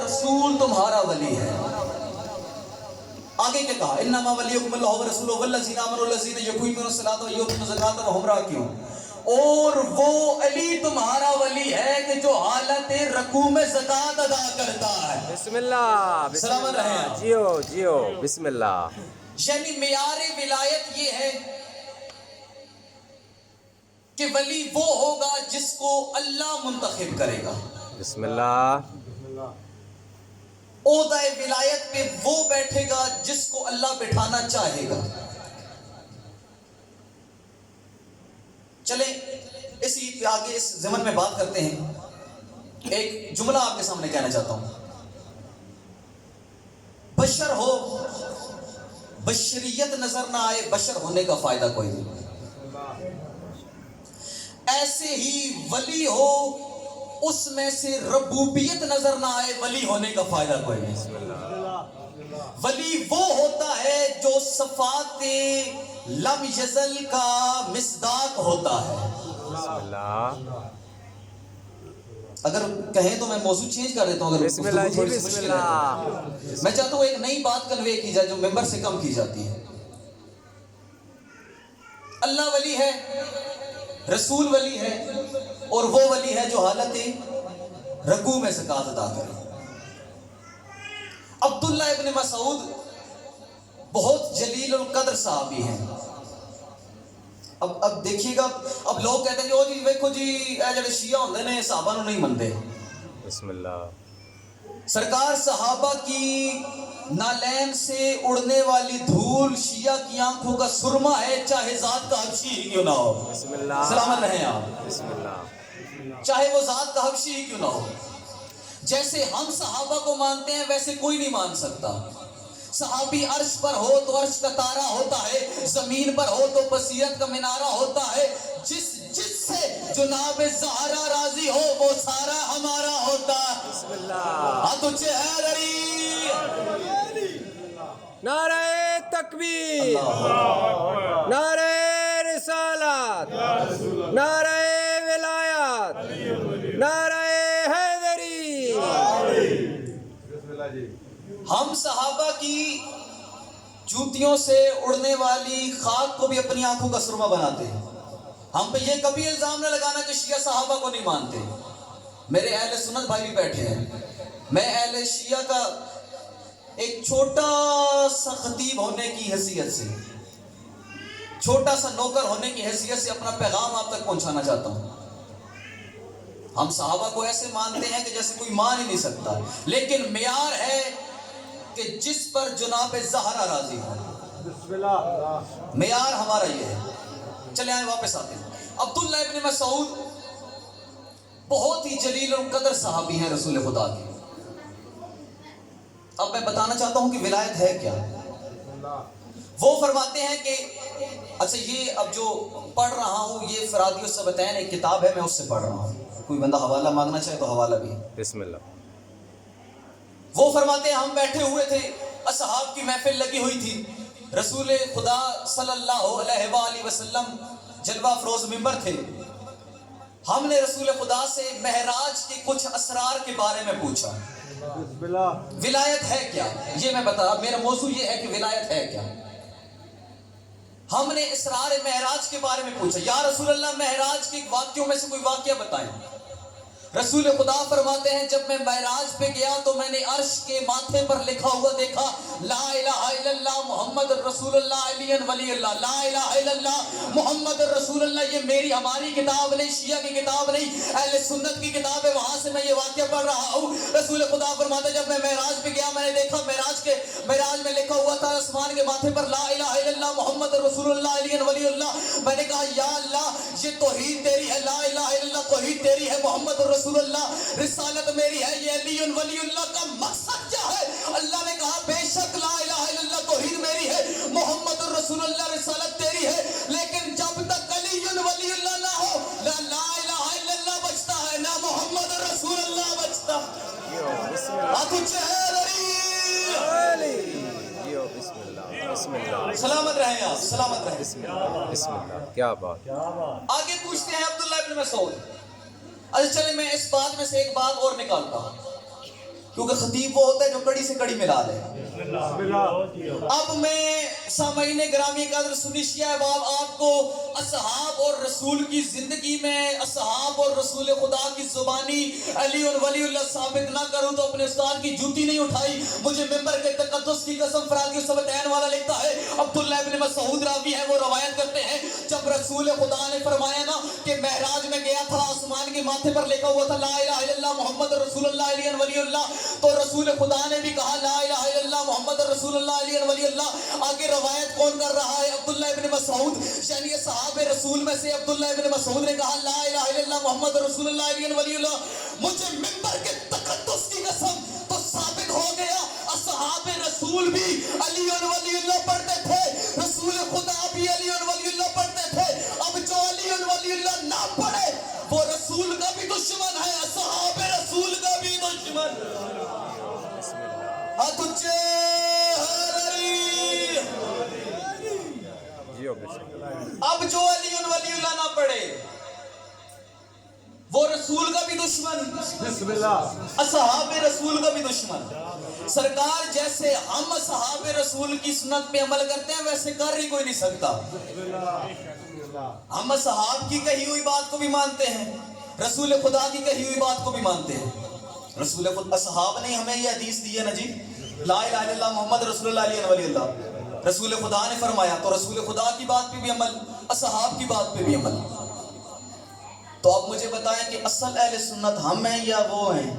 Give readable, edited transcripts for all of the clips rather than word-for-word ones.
رسول تمہارا ولی ہے۔ آگے کیا کہا؟ انما ولیکم اللہ ورسولہ والذین آمنوا الذین یقیمون الصلاۃ ویؤتون الزکاۃ وہم راکعون، اور وہ علی تمہارا ولی ہے کہ جو حالت رکوع میں زکوٰۃ ادا کرتا ہے۔ بسم اللہ، سلامت رہیں آپ۔ جیو جیو، بسم اللہ۔ یعنی معیار ولایت یہ ہے کہ ولی وہ ہوگا جس کو اللہ منتخب کرے گا۔ بسم اللہ۔ عہدہ ولایت پہ وہ بیٹھے گا جس کو اللہ بٹھانا چاہے گا۔ چلیں اسی پہ آگے اس ضمن میں بات کرتے ہیں۔ ایک جملہ آپ کے سامنے کہنا چاہتا ہوں۔ بشر ہو، بشریت نظر نہ آئے، بشر ہونے کا فائدہ کوئی نہیں۔ ایسے ہی ولی ہو، اس میں سے ربوبیت نظر نہ آئے، ولی ہونے کا فائدہ کوئی نہیں۔ ولی وہ ہوتا ہے جو صفات لم یزل کا مصداق ہوتا ہے۔ بسم اللہ۔ اگر کہیں تو میں موضوع چینج کر دیتا ہوں، اگر بسم اللہ جی، بسم اللہ۔ میں چاہتا ہوں ایک نئی بات کنوے کی جائے جو ممبر سے کم کی جاتی ہے۔ اللہ ولی ہے، رسول ولی ہے، اور وہ ولی ہے جو حالت رکوع میں زکوٰۃ ادا کرے۔ عبداللہ ابن مسعود بہت جلیل القدر صحابی ہیں۔ اب دیکھیے گا، اب لوگ کہتے ہیں کہ او جی ویکھو جی اے جڑے شیعہ ہوندے نے صحابہ نو نہیں مندے۔ بسم اللہ۔ سرکار صحابہ کی نالین سے اڑنے والی دھول شیعہ کی آنکھوں کا سرما ہے، چاہے ذات کا حبشی ہی کیوں نہ ہو۔ بسم اللہ۔ سلامت رہیں آپ۔ بسم اللہ۔ چاہے وہ ذات کا حبشی ہی کیوں نہ ہو۔ جیسے ہم صحابہ کو مانتے ہیں ویسے کوئی نہیں مان سکتا۔ صحابی عرش پر ہو تو عرش کا تارا ہوتا ہے، زمین پر ہو تو بصیرت کا منارہ ہوتا ہے، جس سے جناب زہرا راضی ہو وہ سارا ہمارا ہوتا ہے۔ بسم اللہ۔ ہاتھ اونچے حیدری۔ نعرہ تکبیر، نعرہ رسالت، نعرہ ولایت، نعرہ حیدری۔ ہم صحابہ کی جوتیوں سے اڑنے والی خاک کو بھی اپنی آنکھوں کا سرما بناتے ہیں۔ ہم پہ یہ کبھی الزام نہ لگانا کہ شیعہ صحابہ کو نہیں مانتے۔ میرے اہل سنت بھائی بھی بیٹھے ہیں، میں اہل شیعہ کا ایک چھوٹا سا خطیب ہونے کی حیثیت سے، چھوٹا سا نوکر ہونے کی حیثیت سے اپنا پیغام آپ تک پہنچانا چاہتا ہوں۔ ہم صحابہ کو ایسے مانتے ہیں کہ جیسے کوئی مان ہی نہیں سکتا، لیکن معیار ہے کہ جس پر جناب زہرا راضی ہو۔ معیار ہمارا یہ ہے۔ چلے آئیں واپس آتے ہیں۔ عبداللہ ابن مسعود بہت ہی جلیل القدر صحابی ہیں رسول خدا کے۔ اب میں بتانا چاہتا ہوں کہ ولایت ہے کیا۔ وہ فرماتے ہیں کہ اچھا یہ اب جو پڑھ رہا ہوں یہ فرادی الصبتین ایک کتاب ہے، میں اس سے پڑھ رہا ہوں، کوئی بندہ حوالہ مانگنا چاہے تو حوالہ بھی۔ بسم اللہ۔ وہ فرماتے ہیں ہم بیٹھے ہوئے تھے، اصحاب کی محفل لگی ہوئی تھی، رسول خدا صلی اللہ علیہ وآلہ وسلم جلوہ افروز ممبر تھے۔ ہم نے رسول خدا سے معراج کے کچھ اسرار کے بارے میں پوچھا۔ ولایت ہے کیا، یہ میں بتا، میرا موضوع یہ ہے کہ ولایت ہے کیا۔ ہم نے اسرار معراج کے بارے میں پوچھا، یا رسول اللہ معراج کے واقعوں میں سے کوئی واقعہ بتائیں۔ رسول خدا فرماتے ہیں جب میں معراج پہ گیا تو میں نے عرش کے ماتھے پر لکھا ہوا دیکھا، لا الہ الا اللہ محمد رسول اللہ علی ولی اللہ، لا الہ الا اللہ محمد رسول اللہ۔ یہ میری ہماری کتاب نہیں، شیعہ کی کتاب نہیں، اہل سنت کی کتاب ہے، وہاں سے میں یہ واقعہ پڑھ رہا ہوں۔ رسول خدا فرماتے ہیں جب میں معراج پہ گیا میں نے دیکھا معراج میں لکھا ہوا تھا آسمان کے ماتھے پر لا الہ الا اللہ محمد رسول اللہ علی ولی اللہ۔ میں نے کہا یا اللہ یہ توحید تیری ہے، لا الہ الا اللہ توحید تیری ہے، محمد رسول اللہ رسالت میری ہے، یہ علی ولی اللہ کا مقصد کیا ہے؟ اللہ نے کہا بے شک لا الہ الا اللہ توحید میری ہے، محمد رسول اللہ رسالت تیری ہے، لیکن جب تک علی ولی اللہ نہ ہو نہ لا الہ الا اللہ بچتا ہے نہ محمد رسول اللہ بچتا۔ بسم اللہ۔ سلامت رہیں آپ، سلامت رہیں۔ بسم اللہ، بسم اللہ، کیا بات۔ آگے پوچھتے ہیں عبداللہ ابن مسعود، اچھا چلے میں اس بات میں سے ایک بات اور نکالتا ہوں کیونکہ خطیب وہ ہوتا ہے جو کڑی سے کڑی ملا لے. اب میں سامعین گرامی قدر سنی شیعہ احباب آپ کو اصحاب اور رسول کی زندگی میں اصحاب اور رسول خدا کی زبانی علی اور ولی اللہ ثابت نہ کروں تو اپنے استاد کی جوتی نہیں اٹھائی. مجھے ممبر کے تقدس کی قسم فراقی سبتین والا لکھتا ہے. عبداللہ ابن مسعود راوی ہے وہ روایت کرتے ہیں جب رسول خدا نے فرمایا نا کہ معراج میں گیا تھا آسمان کے ماتھے پر لکھا ہوا تھا لا الہ الا اللہ محمد رسول اللہ علی ولی اللہ, تو رسول خدا نے بھی کہا لا الہ الا اللہ محمد رسول اللہ علی ولی اللہ. آگے روایت کون کر رہا ہے؟ عبداللہ ابن مسعود. یعنی صحابہ رسول میں سے عبداللہ ابن مسعود نے کہا لا الہ الا اللہ محمد رسول اللہ علی ولی اللہ. مجھے ممبر کے تقدس کی قسم تو ثابت ہو گیا اصحاب رسول بھی علی ولی اللہ پڑھتے تھے, رسول خدا بھی علی ولی اللہ پڑھتے تھے. اب جو علی ولی اللہ نہ پڑھے وہ رسول کا بھی دشمن ہے, اصحاب رسول کا بھی دشمن. اب جو علی ولی اللہ نہ پڑھے وہ رسول کا بھی دشمن, اصحاب رسول کا بھی دشمن. سرکار جیسے ہم اصحاب رسول کی سنت پہ عمل کرتے ہیں ویسے کر ہی کوئی نہیں سکتا. ہم اصحاب کی کہی ہوئی بات کو بھی مانتے ہیں, رسول خدا کی کہی ہوئی بات کو بھی مانتے ہیں. رسول خدا اصحاب نے ہمیں یہ حدیث دی ہے نا جی, لا الہ الا اللہ محمد رسول اللہ علیہ ولی اللہ. رسول خدا نے فرمایا تو رسول خدا کی بات پہ بھی عمل, اصحاب کی بات پہ بھی عمل. تو اب مجھے بتائیں کہ اصل اہل سنت ہم ہیں یا وہ ہیں؟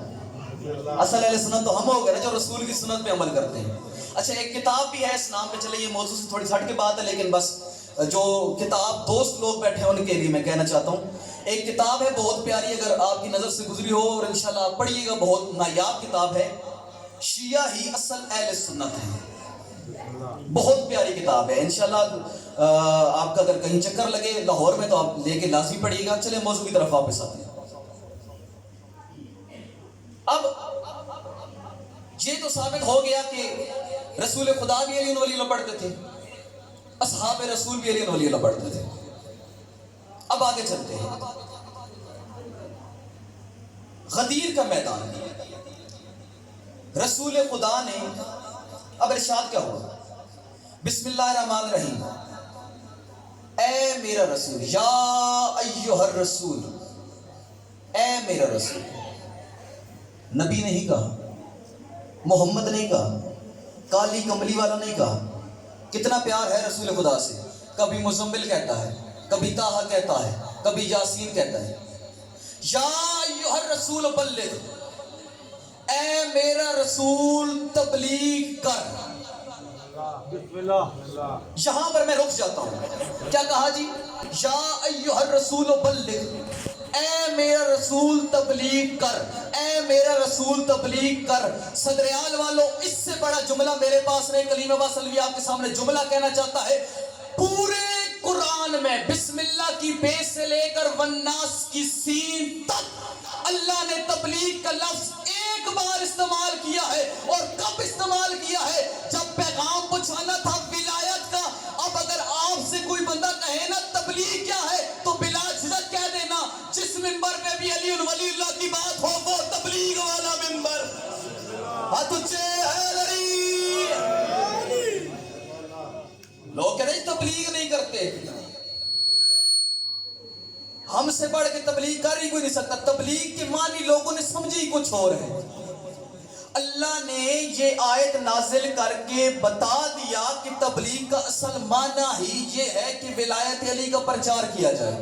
اصل اہل سنت تو ہم ہو گئے نا جو رسول کی سنت پہ عمل کرتے ہیں. اچھا ایک کتاب بھی ہے اس نام پہ, چلے یہ موضوع سے تھوڑی ہٹ کے بات ہے لیکن بس جو کتاب دوست لوگ بیٹھے ہیں ان کے لیے میں کہنا چاہتا ہوں. ایک کتاب ہے بہت پیاری, اگر آپ کی نظر سے گزری ہو اور انشاءاللہ آپ پڑھیے گا, بہت نایاب کتاب ہے. شیعہ ہی اصل اہل سنت ہیں, بہت پیاری کتاب ہے. انشاءاللہ آپ کا اگر کہیں چکر لگے لاہور میں تو آپ لے کے لازمی پڑھیے گا. چلیں موضوع کی طرف واپس آتے ہیں. اب یہ تو ثابت ہو گیا کہ رسول خدا بھی علی ولی اللہ پڑھتے تھے, اصحاب رسول بھی علی ولی اللہ پڑھتے تھے. اب آگے چلتے ہیں. غدیر کا میدان, رسول خدا نے اب ارشاد کیا ہوا؟ بسم اللہ الرحمن الرحیم. اے میرا رسول, یا ایھا الرسول, اے میرا رسول. نبی نہیں کہا, محمد نہیں کہا, کالی کملی والا نہیں کہا. کتنا پیار ہے رسول خدا سے. کبھی مزمل کہتا ہے, کبھی طٰہٰ کہتا ہے, کبھی یاسین کہتا ہے. یا ایھا الرسول بلغ, اے میرا رسول تبلیغ کر. یہاں پر میں رک جاتا ہوں. کیا کہا جی؟ یا ایھا الرسول بلغ, اے میرا رسول تبلیغ کر, اے میرا رسول تبلیغ کر. صدریال والوں اس سے بڑا جملہ میرے پاس نہیں. کلیم ابا سلوی آپ کے سامنے جملہ کہنا چاہتا ہے. پورے قرآن میں بسم اللہ کی بے سے لے کر والناس کی سین تک اللہ نے تبلیغ کا لفظ ایک بار استعمال کیا ہے. اور کب استعمال کیا ہے؟ جب پیغام پہنچانا تھا ولایت کا. اب اگر آپ سے کوئی بندہ کہے نا تبلیغ کیا ہے تو بلا جھجک کہہ دینا جس ممبر پہ بھی علی ولی اللہ کی بات ہو وہ تبلیغ والا ممبر. لوگ کہتے ہیں تبلیغ نہیں کرتے. ہم سے بڑھ کے تبلیغ کر ہی کوئی نہیں سکتا. تبلیغ کے معنی لوگوں نے سمجھی کچھ اور ہے. اللہ نے یہ آیت نازل کر کے بتا دیا کہ تبلیغ کا اصل معنی ہی یہ ہے کہ ولایت علی کا پرچار کیا جائے.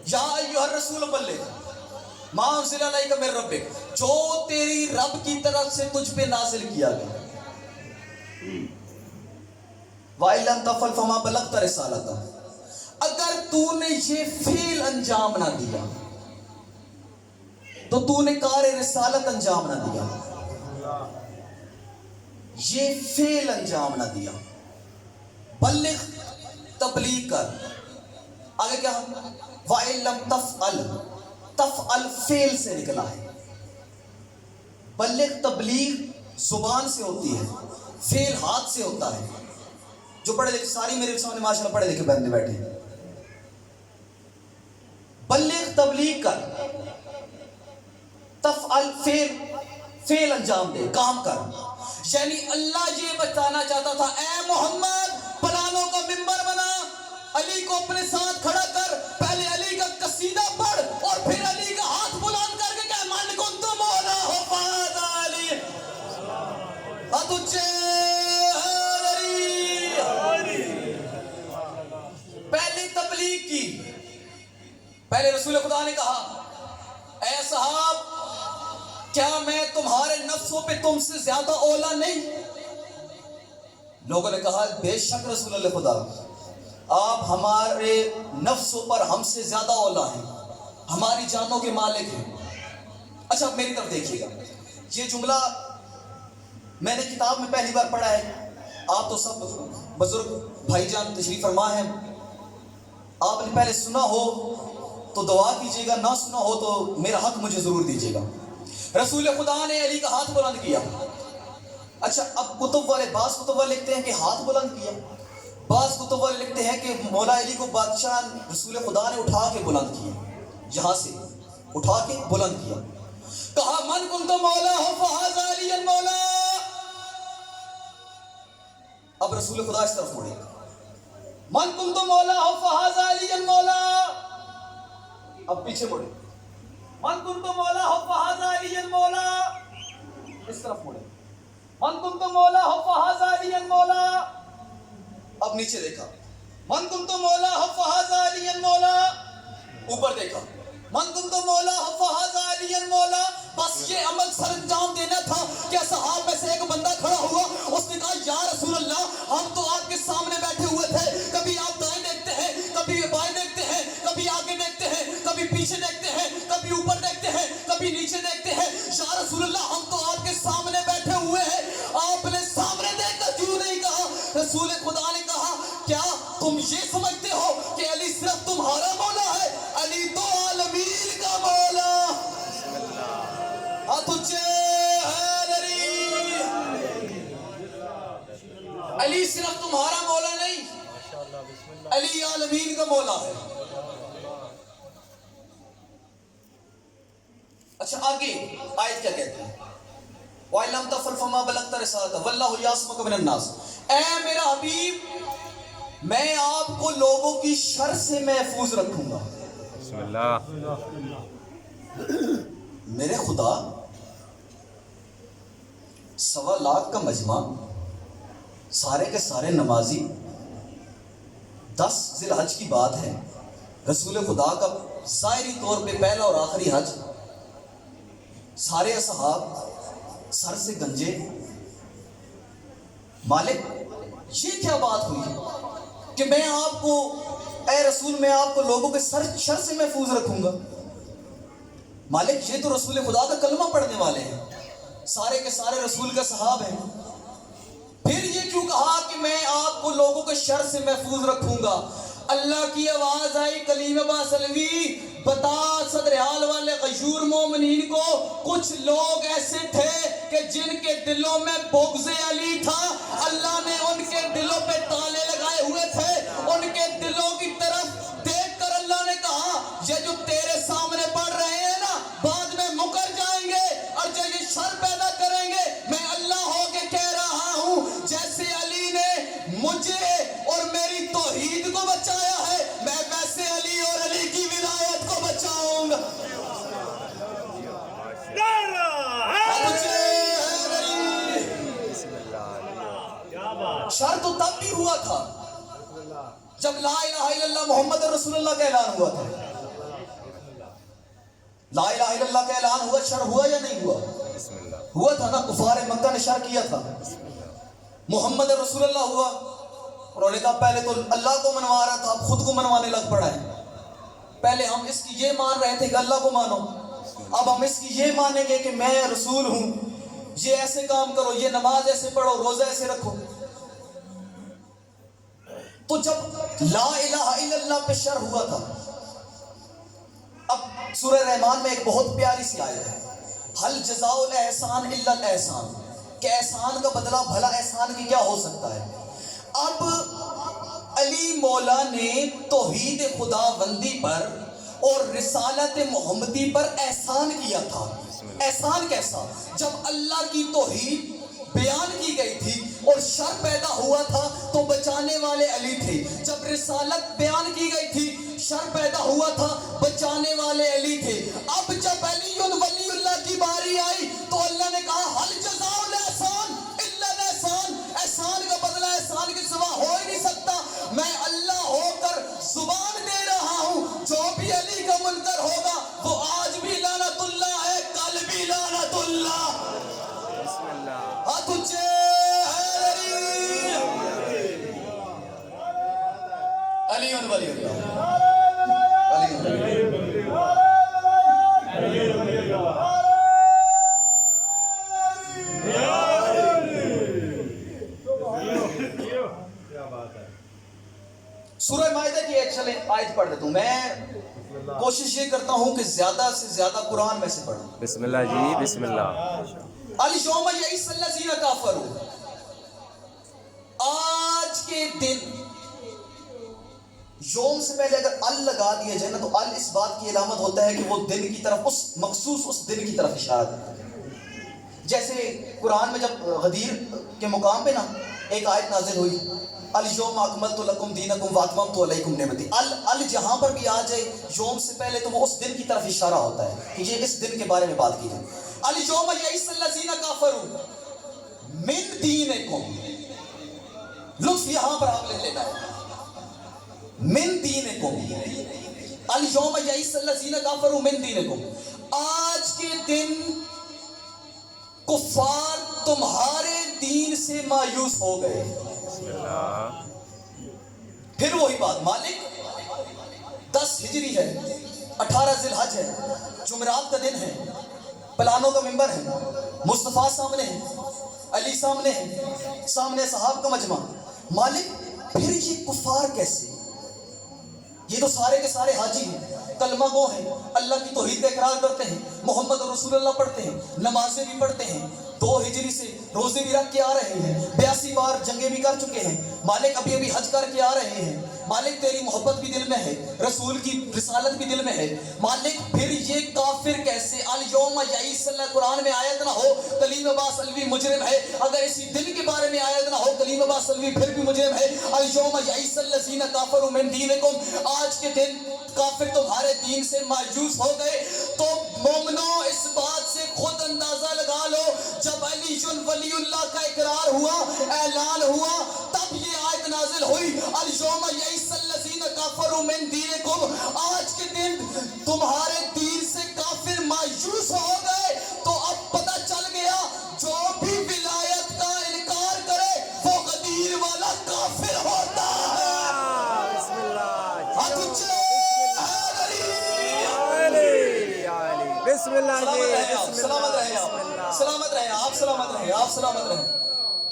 یا ایھا الرسول بلغ ما انزل الیک من ربک, جو تیری رب کی طرف سے تجھ پہ نازل کیا گیا. وَإِن لَمْ تَفْعَلْ فَمَا بَلَغْتَ رِسَالَتَهُ, اگر تو نے یہ فعل انجام نہ دیا تو تو نے کار رسالت انجام نہ دیا. یہ فعل انجام نہ دیا. بلغ تبلیغ کر. آگے کیا؟ وَإِن لَمْ تَفْعَلْ, تفعل فعل سے نکلا ہے. بلغ تبلیغ زبان سے ہوتی ہے, فعل ہاتھ سے ہوتا ہے. جو پڑھے لکھے ساری میرے سامنے ماشاءاللہ پڑھے لکھے بندے بیٹھے ہیں. بلغ تبلیغ کر, تفعل فعل, فعل انجام دے، کام کر. یعنی اللہ یہ بتانا چاہتا تھا اے محمد پلانوں کا ممبر بنا، علی کو اپنے ساتھ کھڑا کر، پہلے علی کا قصیدہ پڑھ اور پھر علی کا ہاتھ بلند کر کے کہ من کنت مولا حفاظ علی اتجھے پہلی تبلیغ کی. پہلے رسول خدا نے کہا اے صحاب کیا میں تمہارے نفسوں پہ تم سے زیادہ اولا نہیں؟ لوگوں نے کہا بے شک رسول اللہ خدا، آپ ہمارے نفسوں پر ہم سے زیادہ اولا ہیں، ہماری جانوں کے مالک ہیں. اچھا میری طرف دیکھیے گا، یہ جملہ میں نے کتاب میں پہلی بار پڑھا ہے. آپ تو سب بزرگ بھائی جان تشریف فرما ہیں، آپ نے پہلے سنا ہو تو دعا کیجیے گا، نہ سنا ہو تو میرا حق مجھے ضرور دیجیے گا. رسول خدا نے علی کا ہاتھ بلند کیا. اچھا اب کتب والے، بعض کتب والے لکھتے ہیں کہ ہاتھ بلند کیا، بعض کتب والے لکھتے ہیں کہ مولا علی کو بادشاہ رسول خدا نے اٹھا کے بلند کیا، یہاں سے اٹھا کے بلند کیا. کہا من کنت مولا فہذا علی المولا. اب رسول خدا اس طرف مڑے، من کنت مولا فہذا علی المولا. اب پیچھے مڑے، من کنت مولا فہذا علی المولا. اس طرف مڑے، من کنت مولا فہذا علی المولا. اب نیچے دیکھا، من کنت مولا فہذا علی المولا. اوپر دیکھا، من کنت مولا فہذا علی المولا. بس یہ عمل سر انجام دینا تھا کہ صحابہ میں سے ایک بندہ کھڑا ہوا، اس نے کہا یا رسول اللہ ہم تو آپ کے سامنے بیٹھے ہوئے تھے، کبھی آپ دائیں دیکھتے ہیں، کبھی بائیں دیکھتے ہیں، کبھی آگے دیکھتے ہیں، کبھی پیچھے دیکھتے ہیں، کبھی اوپر دیکھتے ہیں، کبھی نیچے دیکھتے ہیں. یا رسول اللہ ہم تو آپ کے سامنے بیٹھے ہوئے ہیں، آپ نے سامنے دیکھ کر کیوں نہیں کہا؟ رسول خدا نے کہا کیا تم یہ سمجھتے ہو کہ علی صرف تمہارا مولا ہے؟ علی تو عالمین کا مولا. علی صرف تمہارا مولا نہیں، علی عالمین کا مولا ہے. اچھا آگے آیت کیا کہتی ہے؟ وَإِلَّمْ تَفْعَلْ فَمَا بَلَغْتَ رِسَالَتَهُ وَاللَّهُ يَعْصِمُكَ مِنَ النَّاسِ. اے میرا حبیب میں آپ کو لوگوں کی شر سے محفوظ رکھوں گا. بسم اللہ. میرے خدا 1.25 لاکھ کا مجمع، سارے کے سارے نمازی، 10 ذی الحج کی بات ہے، رسول خدا کا ظاہری طور پہ پہلا اور آخری حج، سارے اصحاب سر سے گنجے. مالک یہ کیا بات ہوئی کہ میں آپ کو اے رسول میں آپ کو لوگوں کے شر سے محفوظ رکھوں گا؟ مالک یہ تو رسول خدا کا کلمہ پڑھنے والے ہیں، سارے کے سارے رسول کا صحاب ہیں، پھر یہ کیوں کہا کہ میں آپ کو لوگوں کے شر سے محفوظ رکھوں گا؟ اللہ کی آواز آئی کلیم باسلوی، بتا صدر حال والے غیور مومنین کو کچھ لوگ ایسے تھے کہ جن کے دلوں میں بغض علی تھا، اللہ نے ان کے دلوں پہ تالے لگائے ہوئے تھے. ان کے دلوں کی طرف دیکھ کر اللہ نے کہا یہ جو تیرے سامنے پڑھ رہے ہیں نا بعد میں مکر جائیں گے اور جو یہ شر پیدا کریں گے میں اللہ ہو کے کہہ رہا ہوں جیسے علی نے مجھے اور میری توحید کو بچایا ہے میں ویسے علی اور علی کی ولایت کو بچاؤں گا. شر تو تب بھی ہوا تھا جب لا الہ الا اللہ محمد رسول اللہ کا اعلان ہوا تھا. لا الہ الا اللہ کا اعلان ہوا، شر ہوا یا نہیں ہوا؟ ہوا تھا نا. کفار مکہ نے شر کیا تھا. محمد رسول اللہ ہوا، انہوں نے کہا پہلے تو اللہ کو منوا رہا تھا اب خود کو منوانے لگ پڑا ہے. پہلے ہم اس کی یہ مان رہے تھے کہ اللہ کو مانو، اب ہم اس کی یہ مانیں گے کہ میں رسول ہوں، یہ ایسے کام کرو، یہ نماز ایسے پڑھو، روزہ ایسے رکھو. تو جب لا الہ الا اللہ پہ شر ہوا تھا، اب سورہ رحمان میں ایک بہت پیاری سی آیت ہے، حل جزاء الاحسان الا الاحسان، کہ احسان کا بدلہ بھلا احسان کی کیا ہو سکتا ہے. اب علی مولا نے توحید خدا بندی پر اور رسالت محمدی پر احسان کیا تھا. احسان کیسا؟ جب اللہ کی توحید بیان کی گئی تھی اور شر پیدا ہوا تھا تو بچانے والے علی تھے. جب رسالت بیان کی گئی تھی شر پیدا ہوا تھا بچانے والے علی تھے. اب جب علی ولی اللہ کی باری آئی تو اللہ نے کہا حل جزاء الاحسان الا الاحسان. احسان کا بدلہ احسان کے سوا ہو ہی نہیں سکتا. میں اللہ ہو کر زبان دے رہا ہوں جو بھی علی کا منکر ہوگا وہ آج بھی لعنت اللہ ہے, کل بھی لعنت اللہ. ہاتھ اونچے علی ولی اللہ. سورہ مائدہ کی ایک چلیں آیت پڑھ لیتا ہوں. میں کوشش یہ کرتا ہوں کہ زیادہ سے زیادہ قرآن میں سے پڑھوں. بسم اللہ جی, بسم اللہ. الیوم یئس الذین کفروا, آج کے دن, یوم سے پہلے اگر ال لگا دیا جائے نا تو ال اس بات کی علامت ہوتا ہے کہ وہ دن کی طرف, اس مخصوص اس دن کی طرف اشارہ کرتا ہے. جیسے قرآن میں جب غدیر کے مقام پہ نا ایک آیت نازل ہوئی الیوم اکملت لکم دینکم واتممت علیکم نعمتی. ال جہاں پر بھی آ جائے یوم سے پہلے تو وہ اس دن کی طرف اشارہ ہوتا ہے کہ یہ اس دن کے بارے میں بات کی جائے. الیوم یئس الذین کفروا من دینکم, لطف یہاں پر آپ لے لینا ہے من دینکم. الیوم یئس الذین کفروا من دینکم, آج کے دن کفار تمہارے دین سے مایوس ہو گئے. پھر وہی بات, مالک 10 ہجری ہے, 18 ذی الحج ہے, جمعرات کا دن ہے, پلانوں کا منبر ہے, مصطفیٰ سامنے ہے, علی سامنے ہے, سامنے صحاب کا مجمع. مالک پھر یہ کفار کیسے؟ یہ تو سارے کے سارے حاجی ہیں, کلمہ گو ہیں, اللہ کی توحید کا اقرار کرتے ہیں, محمد رسول اللہ پڑھتے ہیں, نمازیں بھی پڑھتے ہیں, 2 ہجری سے روزے بھی رکھ کے آ رہے ہیں, 82 بار جنگیں بھی کر چکے ہیں. مالک ابھی ابھی حج کر کے آ رہے ہیں. مالک تیری محبت بھی دل میں ہے, رسول کی رسالت بھی دل میں ہے. مالک پھر یہ کافر کیسے؟ الیوم یئس اللہ, قرآن میں آیت نہ ہو کلیم عباس الوی مجرم ہے, اگر اسی دن کے بارے میں آیت نہ ہو کلیم عباس الوی پھر بھی مجرم ہے. الیوم یئس الذین کفروا من دینکم, آج کے دن کافر تمہارے دین سے مایوس ہو گئے. تو مومنو اس بات سے خود اندازہ لگا لو, جب علی ولی اللہ کا اقرار ہوا, اعلان ہوا, تب یہ آیت نازل ہوئی الیوم یئس الذین کفروا من دینکم. آج کے دن تمہارے دین سے کافر مایوس ہو گئے. تو اب پتہ چل گیا جو بھی ولایت کا انکار کرے وہ غدیر والا کافر ہوتا ہے. بسم اللہ, بسم اللہ جی, سلامت رہے آپ, سلامت رہے آپ, سلامت رہے آپ, سلامت رہے.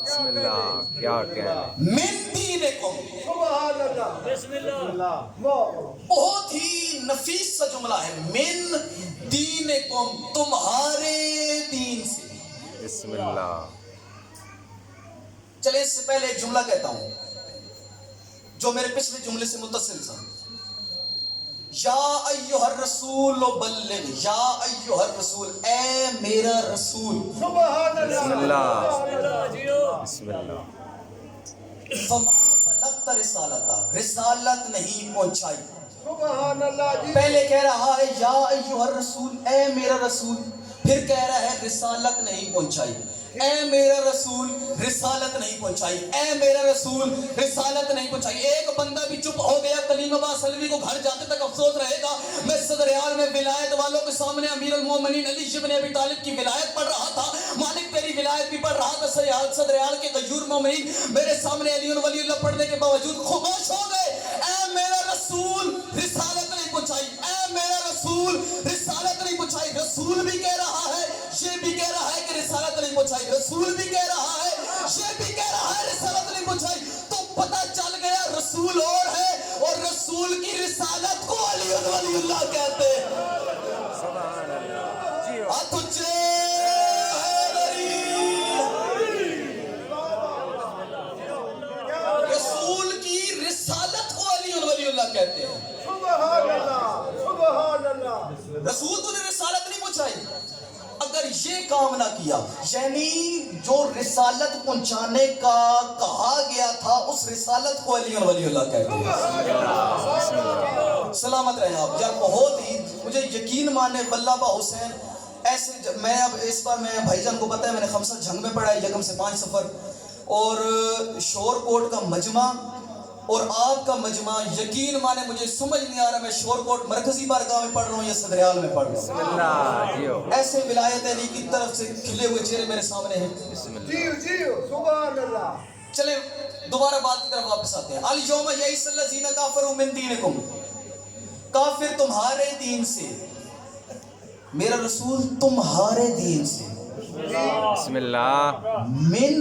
بسم اللہ, کیا کہہ من دینکم, سبحان اللہ, بسم اللہ, بہت ہی نفیس سا جملہ ہے. من دینکم, تمہارے دین سے. بسم اللہ. چلے اس سے پہلے ایک جملہ کہتا ہوں جو میرے پچھلے جملے سے متصل تھا. یا ایھا الرسول بلغ, یا ایھا الرسول, اے میرا رسول. سبحان بسم اللہ, اللہ, بسم اللہ. فما بلغت رسالتا, رسالت نہیں پہنچائی. سبحان اللہ جی. پہلے کہہ رہا ہے یا ایھا الرسول, اے میرا رسول, پھر کہہ رہا ہے رسالت نہیں پہنچائی. اے میرا رسول, رسالت نہیں پہنچائی. اے میرا رسول, رسالت نہیں پہنچائی. ایک بندہ بھی چپ ہو گیا کلیم عباس الوی کو گھر جاتے تک افسوس رہے گا. میں صدریال میں ولایت والوں کے سامنے امیر المومنین علی بن ابی طالب کی ولایت پڑھ رہا تھا. مالک تیری ولایت بھی پڑھ رہا تھا. صدریال کے غیور مومنین میرے سامنے علی ولی اللہ پڑھنے کے باوجود خاموش ہو گئے. اے میرا رسول, رسالت نہیں پہنچائی. اے میرا رسول, رسالت نہیں پہنچائی. رسول بھی کہہ رہا ہے, یہ بھی کہہ رہا ہے کہ رسالت نہیں پہنچائی. رسول بھی کہہ رہا ہے, یہ بھی کہہ رہا ہے رسالت نہیں پہنچائی. تو پتہ چل گیا رسول اور ہے اور رسول کی رسالت کو علی ولی اللہ کہتے ہیں. سبحان اللہ جی. ہاتھ اونچے. رسول کی رسالت کو علی ولی اللہ کہتے ہیں. سبحان اللہ, سبحان اللہ. رسول تو نے رسالت نہیں پہنچائی. کیا، یعنی جو رسالت پہنچانے کا کہا گیا تھا اس رسالت کو علی ولی اللہ کہتے ہیں۔ سلامت رہے آپ یار، بہت ہی مجھے یقین مانے واللہ با حسین ایسے میں اب اس بار میں بھائی جان کو پتہ ہے میں نے خمسہ جھنگ میں پڑھا ہے، یکم سے 5 سفر، اور شور کوٹ کا مجمع اور آپ کا مجمع، یقین مانے مجھے سمجھ نہیں آ رہا میں شور کوٹ مرکزی بارگاہ میں پڑھ رہا ہوں یا صدریال میں پڑھ رہا ہوں۔ ایسے ولایت علی کی طرف سے کھلے ہوئے چہرے میرے سامنے ہیں۔ جیو جیو سبحان اللہ۔ چلیں دوبارہ بات کی طرف واپس آتے ہیں۔ الیوم یئس الذین کفروا من دینکم، کافر تمہارے دین سے، میرا رسول تمہارے دین سے، بسم اللہ من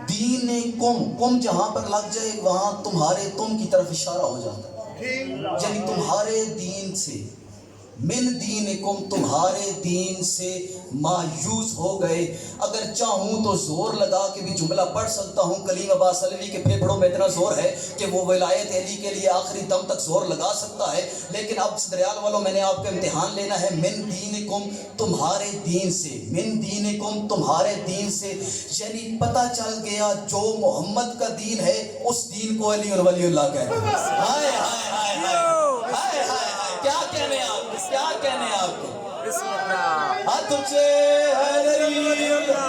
دینکم، کم جہاں پر لگ جائے وہاں تمہارے تم کی طرف اشارہ ہو جاتا ہے، یعنی تمہارے دین سے، من دینکم تمہارے دین سے مایوس ہو گئے۔ اگر چاہوں تو زور لگا کے بھی جملہ پڑھ سکتا ہوں، کلیم عباس علوی کے پھیپھڑوں میں اتنا زور ہے کہ وہ ولایت علی کے لیے آخری دم تک زور لگا سکتا ہے، لیکن اب صدریال والوں میں نے آپ کا امتحان لینا ہے۔ من دینکم تمہارے دین سے، من دینکم تمہارے دین سے، یعنی پتہ چل گیا جو محمد کا دین ہے اس دین کو علی ولی اللہ کہتے ہیں۔ ہائے ہائے ہائے ہائے ہائے ہائے، کیا کہنے ہیں آپ، کیا کہنے ہیں آپ کے؟ بسم اللہ تجھے علی ولی اللہ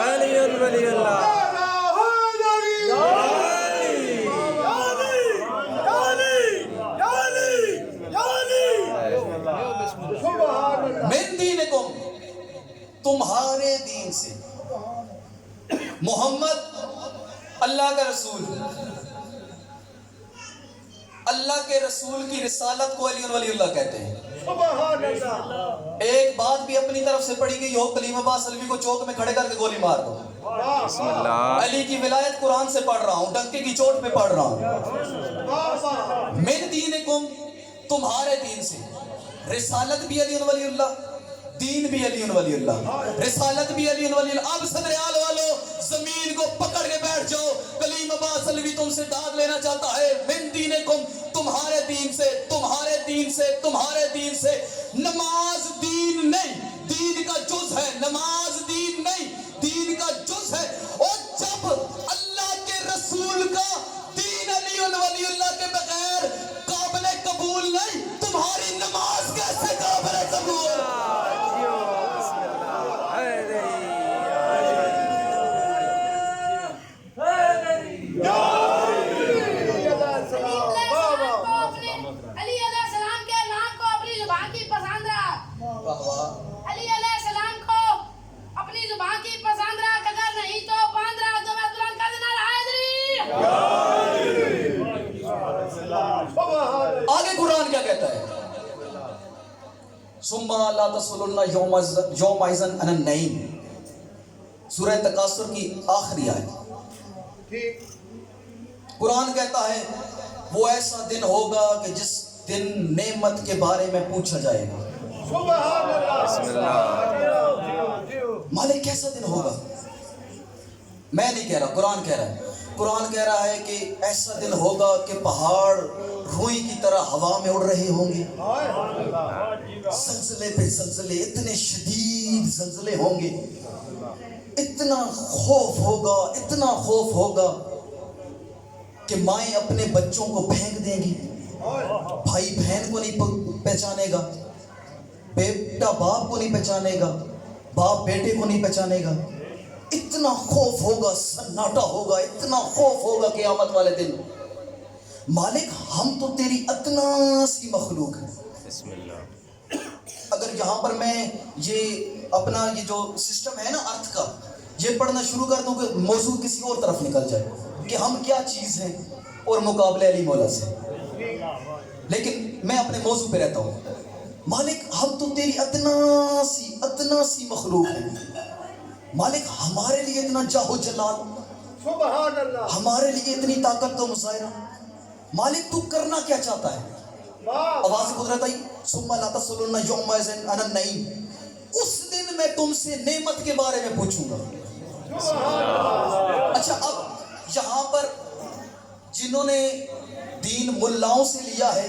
علی ولی اللہ من دینکم تمہارے دین سے، محمد اللہ کا رسول، اللہ کے رسول کی رسالت کو علی ولی اللہ کہتے ہیں۔ سبحان اللہ۔ ایک بات بھی اپنی طرف سے پڑھی گئی ہو، کلیم عباس علوی کو چوک میں کھڑے کر کے گولی مار دو۔ بسم اللہ علی کی ولایت قرآن سے پڑھ رہا ہوں، ڈنکے کی چوٹ پہ پڑھ رہا ہوں۔ من دینکم تمہارے دین سے، رسالت بھی علی ولی اللہ، دین بھی علی ولی اللہ، رسالت بھی علی ولی اللہ۔ اب صدریال والو زمین کو پکڑ کے بیٹھ جاؤ، کلیم عباس علوی تم سے داد لینا چاہتا ہے۔ من دینکم تمہارے دین سے، تمہارے دین سے، تمہارے دین سے۔ نماز دین نہیں، دین کا جز ہے، نماز دین نہیں، دین کا جز ہے۔ اور جب اللہ کے رسول کا دین علی ولی اللہ کے بغیر قابل قبول نہیں، تمہاری نماز کیسے قابل قبول؟ علی علیہ السلام کے نام کو اپنی زبان کی پسند رہا، علی علیہ السلام کو اپنی زبان کی پسند رہا، اگر نہیں تو باندھ رہا تو میں بلند کر دینا حیدری۔ آگے قرآن کیا کہتا ہے؟ ثم لا تصلن یومئذ عن النعیم، سورہ تکاثر کی آخری آیت۔ قرآن کہتا ہے وہ ایسا دن ہوگا کہ جس دن نعمت کے بارے میں پوچھا جائے گا۔ سبحان اللہ۔ بسم اللہ مالک کیسا دن ہوگا؟ میں نہیں کہہ رہا، قرآن کہہ رہا ہے۔ قرآن کہہ رہا ہے کہ ایسا دن ہوگا کہ پہاڑ روئی کی طرح ہوا میں اڑ رہے ہوں گے، زلزلے پہ زلزلے، اتنے شدید زلزلے ہوں گے، اتنا خوف ہوگا، اتنا خوف ہوگا کہ مائیں اپنے بچوں کو پھینک دیں گی، بھائی بہن کو نہیں پہچانے گا، بیٹا باپ کو نہیں پہچانے گا، باپ بیٹے کو نہیں پہچانے گا۔ اتنا خوف ہوگا، سناٹا ہوگا، اتنا خوف ہوگا قیامت والے دن۔ مالک ہم تو تیری اتنا سی مخلوق ہے۔ بسم اللہ اگر یہاں پر میں یہ اپنا یہ جو سسٹم ہے نا ارتھ کا، یہ پڑھنا شروع کر دوں کہ موضوع کسی اور طرف نکل جائے کہ ہم کیا چیز ہیں اور مقابلے علی مولا سے، لیکن میں اپنے موضوع پہ رہتا ہوں۔ مالک ہم تو تیری اتنا سی مخلوق ہیں، مالک ہمارے لیے اتنا جاہو جلال، سبحان اللہ۔ ہمارے لیے اتنی طاقت کا مظاہرہ، مالک تو کرنا کیا چاہتا ہے؟ آواز قدرت آئی، ثم لا تصلن یومئذ عن النعیم، اس دن میں تم سے نعمت کے بارے میں پوچھوں گا۔ اچھا اب یہاں پر جنہوں نے دین ملاؤں سے لیا ہے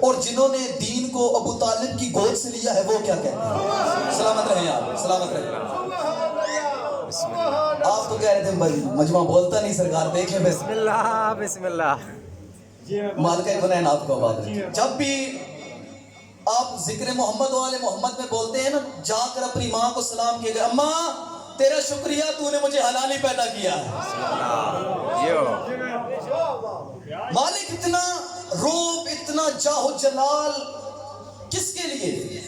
اور جنہوں نے دین کو ابو طالب کی گود سے لیا ہے وہ کیا کہتے ہیں؟ سلامت رہیں آپ، سلامت رہیں۔ آپ تو کہہ رہے تھے بھائی مجمع بولتا نہیں، سرکار دیکھیں بس بسم اللہ بسم اللہ. مالکہ کنین آپ کو آباد رہے۔ جب بھی آپ ذکر محمد والے محمد میں بولتے ہیں نا، جا کر اپنی ماں کو سلام کیے گئے، اماں تیرا شکریہ، تو نے مجھے حلالی پیدا کیا ہے۔ یو مالک اتنا روب، اتنا جاہ و جلال کس کے لیے؟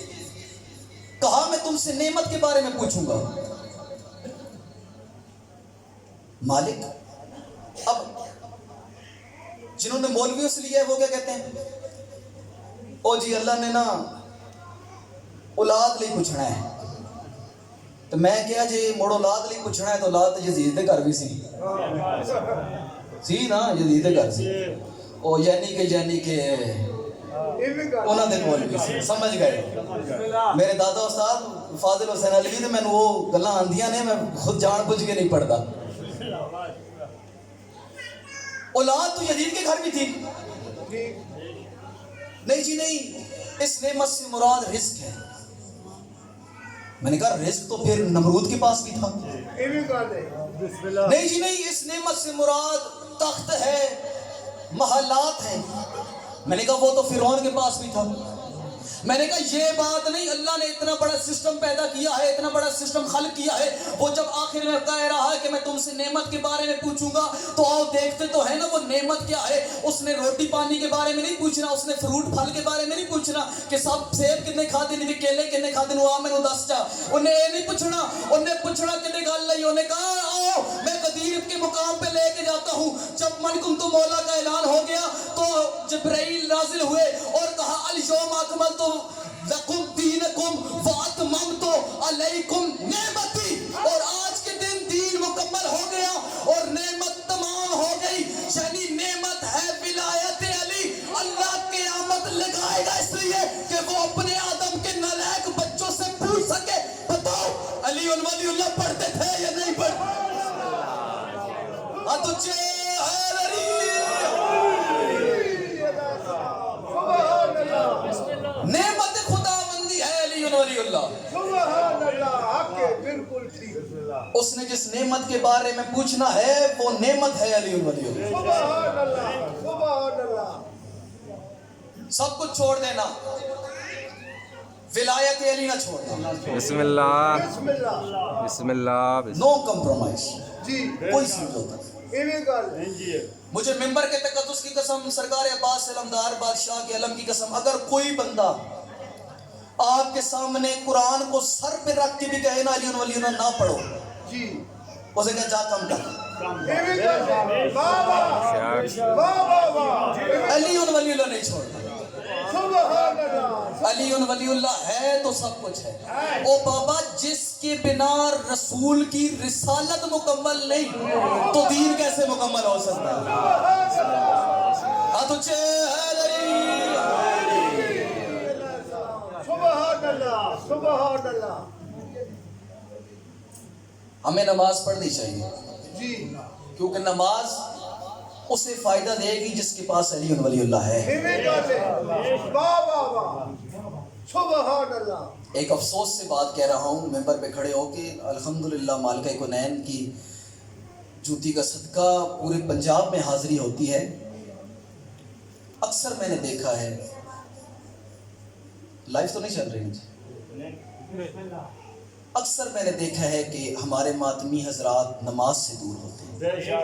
کہا میں تم سے نعمت کے بارے میں پوچھوں گا۔ مالک اب جنہوں نے مولویوں سے لیا ہے وہ کیا کہتے ہیں؟ او جی اللہ نے نا اولاد لئی پوچھنا ہے، تو میں کیا جی مڑ اولاد لئی پوچھنا ہے تو اولاد تو یزید دے گھر بھی سی نا، یزید دے گھر سی، او یعنی کہ انہاں دے مولوی سی، سمجھ گئے؟ میرے دادا استاد فاضل حسین علی نے میں وہ گلاں آندیاں نے، میں خود جان بوجھ کے نہیں پڑھتا۔ اولاد تو یزید کے گھر بھی تھی؟ نہیں جی نہیں، اس نعمت سے مراد رزق ہے۔ میں نے کہا رزق تو پھر نمرود کے پاس بھی تھا۔ نہیں جی نہیں، اس نعمت سے مراد تخت ہے، محلات ہیں۔ میں نے کہا وہ تو فرعون کے پاس بھی تھا۔ میں نے کہا یہ بات نہیں، اللہ نے اتنا بڑا سسٹم پیدا کیا ہے، اتنا بڑا سسٹم خلق کیا ہے، وہ جب آخر میں کہہ رہا ہے کہ میں تم سے نعمت کے بارے میں پوچھوں گا تو آؤ دیکھتے تو ہے نا وہ نعمت کیا ہے۔ اس نے روٹی پانی کے بارے میں نہیں پوچھنا، اس نے فروٹ پھل کے بارے میں نہیں پوچھنا کہ سب سیب کتنے کھاتے نہیں، کیلے کتنے کھاتے نہیں، وہ میں نے دس چا، انہیں یہ نہیں پوچھنا، انہیں پوچھنا کتنے گل نہیں، انہیں کہا آؤ میں قدیر کے مقام پہ لے کے جاتا ہوں۔ جب من کم تو مولا کا اعلان ہو گیا تو جبرائیل نازل ہوئے اور کہا الیوم اکملت لکم دینکم واتممت علیکم نعمتی، اور آج کے دن دین مکمل ہو گیا اور نعمت تمام ہو گئی۔ یعنی نعمت ہے ولایت علی۔ اللہ قیامت لگائے گا اس لیے کہ وہ اپنے آدم کے نالائق بچوں سے پوچھ سکے بتاؤ علی ولی اللہ پڑھتے تھے یا نہیں پڑھتے؟ تجھے ہے علی۔ نعمت خدا بندی ہے علی ولی اللہ۔ سبحان اللہ، حق ہے، بالکل ٹھیک۔ اس نے جس نعمت کے بارے میں پوچھنا ہے وہ نعمت ہے علی ولی اللہ۔ سبحان اللہ، سبحان اللہ۔ سب کچھ چھوڑ دینا، ولایت علی نہ چھوڑنا۔ بسم اللہ بسم اللہ۔ بسم اللہ. نو کمپرومائز، جی کوئی سمجھوتا نہیں۔ ایویں گل مجھے ممبر کے تقدس کی قسم، سرکار عباس علمدار بادشاہ کے علم کی قسم، اگر کوئی بندہ آپ کے سامنے قرآن کو سر پہ رکھ کے بھی کہے نا علی ولی اللہ نہ پڑھو، جی اسے کہا جا کم کر، ایویں گل، واہ واہ شاک. واہ واہ واہ، علی ولی اللہ نہیں چھوڑنا۔ سبحان اللہ۔ علی ولی اللہ ہے تو سب کچھ ہے۔ او بابا جس کے بنا رسول کی رسالت مکمل نہیں تو دین کیسے مکمل ہو سکتا ہے؟ تجھے ہے علی۔ سبحان اللہ، سبحان اللہ۔ ہمیں نماز پڑھنی چاہیے جی کیونکہ نماز اسے فائدہ دے گی جس کے پاس علی ولی اللہ ہے۔ ایویں گل ہے، واہ واہ واہ، سبحان اللہ۔ ایک افسوس سے بات کہہ رہا ہوں ممبر پہ کھڑے ہو کے، الحمدللہ مالکہ کنین کی جوتی کا صدقہ پورے پنجاب میں حاضری ہوتی ہے۔ اکثر میں نے دیکھا ہے، لائف تو نہیں چل رہی مجھے، اکثر میں نے دیکھا ہے کہ ہمارے ماتمی حضرات نماز سے دور ہوتے ہیں۔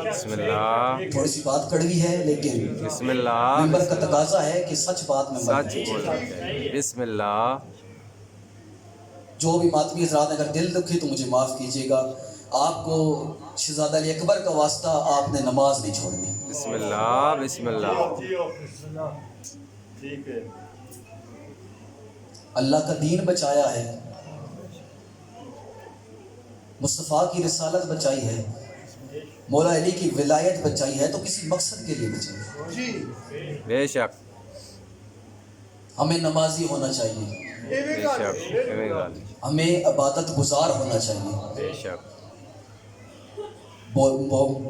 بسم اللہ. تھوڑی سی بات کڑوی ہے لیکن بسم اللہ. ممبر کا تقاضا ہے کہ سچ بات میں سچ بولنا چاہیے. بسم اللہ. جو بھی ماتمی حضرات اگر دل دکھے تو مجھے معاف کیجیے گا، آپ کو شہزادہ علی اکبر کا واسطہ، آپ نے نماز نہیں چھوڑنی۔ بسم اللہ. بسم اللہ. اللہ کا دین بچایا ہے، مصطفیٰ کی رسالت بچائی ہے، مولا علی کی ولایت بچائی ہے تو کسی مقصد کے لیے بچائی ہے۔ جی بے شک. ہمیں نمازی ہونا چاہیے، ایویں بے گل، شک. ایویں گل. ہمیں عبادت گزار ہونا چاہیے۔ بے شک.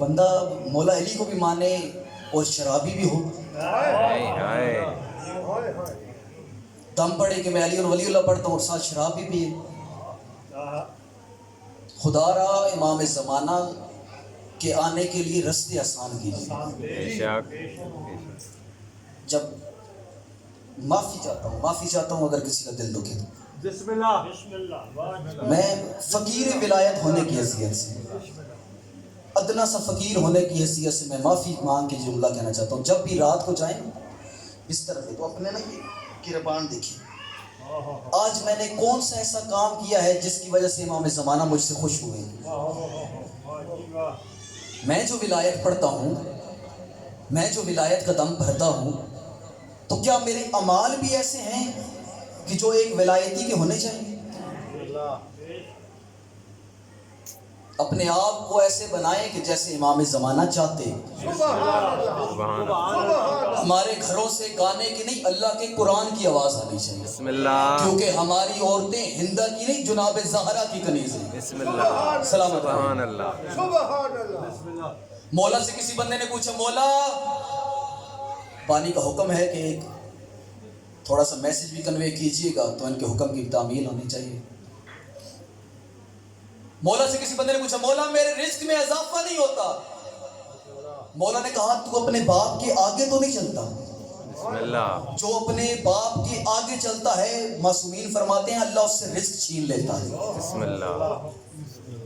بندہ مولا علی کو بھی مانے، اور شرابی بھی ہو, ہائے ہائے ہائے ہائے دم پڑے کہ میں علی اور ولی اللہ پڑھتا ہوں اور ساتھ شراب بھی پیے. خدا را امام زمانہ کے آنے کے لیے رستے آسان کیجیے. بے شک جب معافی چاہتا ہوں اگر کسی کا دل دکھے تو. بسم اللہ. میں فقیر ولایت ہونے کی حیثیت سے, ادنا سا فقیر ہونے کی حیثیت سے میں معافی مانگ کے جملہ کہنا چاہتا ہوں. جب بھی رات کو جائیں بستر پہ تو اپنے نا یہ کرپان دیکھیں, آج میں نے کون سا ایسا کام کیا ہے جس کی وجہ سے امام زمانہ مجھ سے خوش ہوئے. میں جو ولایت پڑھتا ہوں, میں جو ولایت کا دم بھرتا ہوں, تو کیا میرے اعمال بھی ایسے ہیں کہ جو ایک ولایتی کے ہونے چاہیے؟ اپنے آپ کو ایسے بنائیں کہ جیسے امام زمانہ چاہتے. سبحان اللہ. سبحان اللہ سبحان اللہ. ہمارے گھروں سے گانے کی نہیں, اللہ کے قرآن کی آواز آنی چاہیے, بسم اللہ کیونکہ ہماری عورتیں ہندا کی نہیں جناب زہرا کی کنیز ہیں. بسم اللہ سلامت رہو. سبحان اللہ سبحان اللہ. مولا سے کسی بندے نے پوچھا, مولا پانی کا حکم ہے کہ ایک تھوڑا سا میسج بھی کنوے کیجئے گا, تو ان کے حکم کی تعمیل ہونی چاہیے. مولا سے کسی بندے نے پوچھا, مولا میرے رزق میں اضافہ نہیں ہوتا. مولا نے کہا, تو اپنے باپ کے آگے تو نہیں چلتا. بسم اللہ جو اپنے باپ کے آگے چلتا ہے, معصومین فرماتے ہیں اللہ اس سے رزق چھین لیتا ہے. بسم اللہ